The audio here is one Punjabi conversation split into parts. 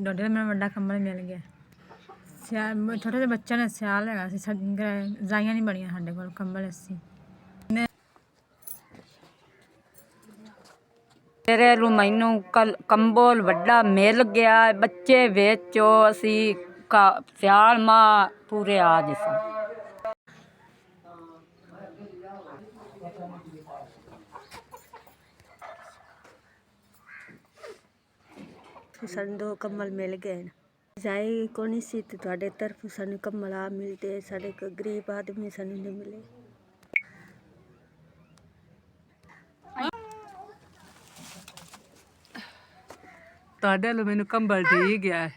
ਡੋਡੇ ਮੈਨੂੰ ਵੱਡਾ ਕੰਬਲ ਮਿਲ ਗਿਆ। ਛੋਟੇ ਜਿਹੇ ਬੱਚਿਆਂ ਨੇ ਸਿਆਲ ਹੈਗਾ ਸੀ, ਰਜ਼ਾਈਆਂ ਨਹੀਂ ਬਣੀਆਂ ਸਾਡੇ ਕੋਲ, ਕੰਬਲ ਅਸੀਂ ਤੇਰੇ ਨੂੰ ਮੈਨੂੰ ਕੰਬਲ ਵੱਡਾ ਮਿਲ ਗਿਆ। ਬੱਚੇ ਵੇਚੋ ਅਸੀਂ ਸਿਆਲ ਮਾਂ ਪੂਰੇ ਆ ਜਿਸ ਸਾਨੂੰ 2 ਕੰਬਲ ਮਿਲ ਗਏ ਨੇ। ਜਾਈ ਕੋਣੀ ਸੀ ਤੇ ਤੁਹਾਡੇ ਤਰਫ ਸਾਨੂੰ ਕੰਬਲ ਆ ਮਿਲਦੇ, ਸਾਡੇ ਕੋ ਗਰੀਬ ਆਦਮੀ ਸਾਨੂੰ ਨਹੀਂ ਮਿਲੇ। ਤੁਹਾਡੇ ਵੱਲੋਂ ਮੈਨੂੰ ਕੰਬਲ ਠੀਕ ਹੈ,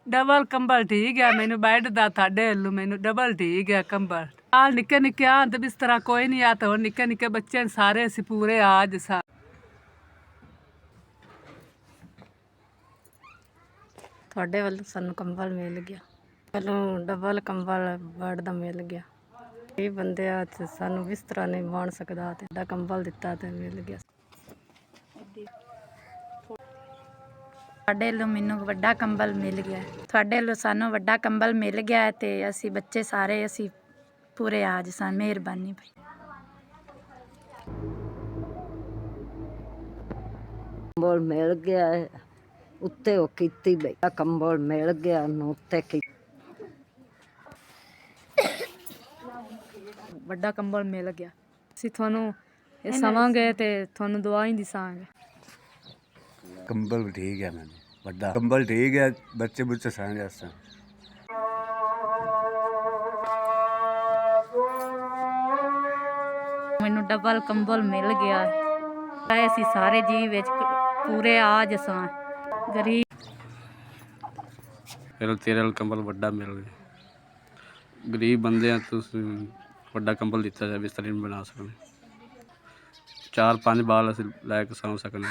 ਡਬਲ ਕੰਬਲ ਠੀਕ ਹੈ ਮੈਨੂੰ ਬੈੱਡ ਦਾ। ਤੁਹਾਡੇ ਵੱਲੋਂ ਮੈਨੂੰ ਡਬਲ ਠੀਕ ਹੈ ਕੰਬਲ। ਆ ਨਿੱਕੇ ਨਿੱਕੇ ਆ ਤੇ ਬਿਸਤਰਾ ਕੋਈ ਨਹੀਂ ਆ, ਤਾਂ ਨਿੱਕੇ ਨਿੱਕੇ ਬੱਚੇ ਸਾਰੇ ਅਸੀਂ ਪੂਰੇ ਆਜ ਸਾ। ਤੁਹਾਡੇ ਵੱਲੋਂ ਸਾਨੂੰ ਕੰਬਲ ਮਿਲ ਗਿਆ, ਵੱਲੋਂ ਡਬਲ ਕੰਬਲ ਬੈੱਡ ਦਾ ਮਿਲ ਗਿਆ। ਇਹ ਬੰਦੇ ਆ ਤੇ ਸਾਨੂੰ ਬਿਸਤਰਾ ਨਹੀਂ ਬਣ ਸਕਦਾ ਤੇ ਏਡਾ ਕੰਬਲ ਦਿੱਤਾ ਤੇ ਮਿਲ ਗਿਆ। ਤੁਹਾਡੇ ਵੱਲੋਂ ਮੈਨੂੰ ਵੱਡਾ ਕੰਬਲ ਮਿਲ ਗਿਆ। ਤੁਹਾਡੇ ਵੱਲੋਂ ਸਾਨੂੰ ਵੱਡਾ ਕੰਬਲ ਮਿਲ ਗਿਆ ਤੇ ਅਸੀਂ ਬੱਚੇ ਸਾਰੇ ਅਸੀਂ ਪੂਰੇ ਆਜ ਸਾਂ। ਮਿਹਰਬਾਨੀ ਭਾਈ। ਕੰਬਲ ਮਿਲ ਗਿਆ ਉੱਤੇ ਉਹ ਕੀਤੀ ਬਈ ਕੰਬਲ ਮਿਲ ਗਿਆ ਨੂੰ ਉੱਤੇ ਵੱਡਾ ਕੰਬਲ ਮਿਲ ਗਿਆ। ਅਸੀਂ ਤੁਹਾਨੂੰ ਇਹ ਸਵਾਂਗੇ ਤੇ ਤੁਹਾਨੂੰ ਦੁਆ ਹੀ ਦਿਸਾਂਗੇ। कंबल भी ठीक है, मैंने बड़ा कंबल ठीक है, बच्चे बुच्चे सह जाते। ਮੈਨੂੰ ਡਬਲ ਕੰਬਲ ਮਿਲ ਗਿਆ ਹੈ। ਅਸੀਂ ਸਾਰੇ ਜੀ ਵਿੱਚ ਪੂਰੇ ਆਜ ਸਾਂ। ਗਰੀਬ ਤੇਰੇ ਨਾਲ ਕੰਬਲ ਵੱਡਾ ਮਿਲ ਗਿਆ। ਗਰੀਬ ਬੰਦੇ ਆ, ਤੁਸੀਂ ਵੱਡਾ ਕੰਬਲ ਦਿੱਤਾ ਜਾਵੇ, ਬਿਸਤਰਾ ਨਹੀਂ ਬਣਾ ਸਕਦੇ। 4-5 ਬਾਲ ਅਸੀਂ ਲੈ ਕੇ ਸੌਂ ਸਕਦੇ।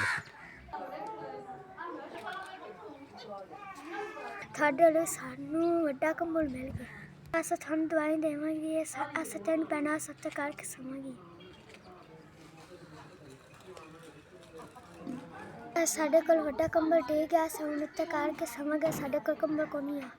ਤੁਹਾਡੇ ਵੱਲੋਂ ਸਾਨੂੰ ਵੱਡਾ ਕੰਬਲ ਮਿਲ ਗਿਆ। ਅਸੀਂ ਤੁਹਾਨੂੰ ਦਵਾਈ ਦੇਵਾਂਗੇ, ਅਸੀਂ ਤੈਨੂੰ ਪਹਿਨਾ ਸੱਤ ਕਰਕੇ ਸਮਾਂਗੇ। ਸਾਡੇ ਕੋਲ ਵੱਡਾ ਕੰਬਲ ਠੀਕ ਹੈ, ਅਸੀਂ ਹੁਣ ਉੱਤੇ ਕਰਕੇ ਸਮਾਂਗੇ। ਸਾਡੇ ਕੋਲ ਕੰਬਲ ਕੋਈ ਨਹੀਂ ਆ।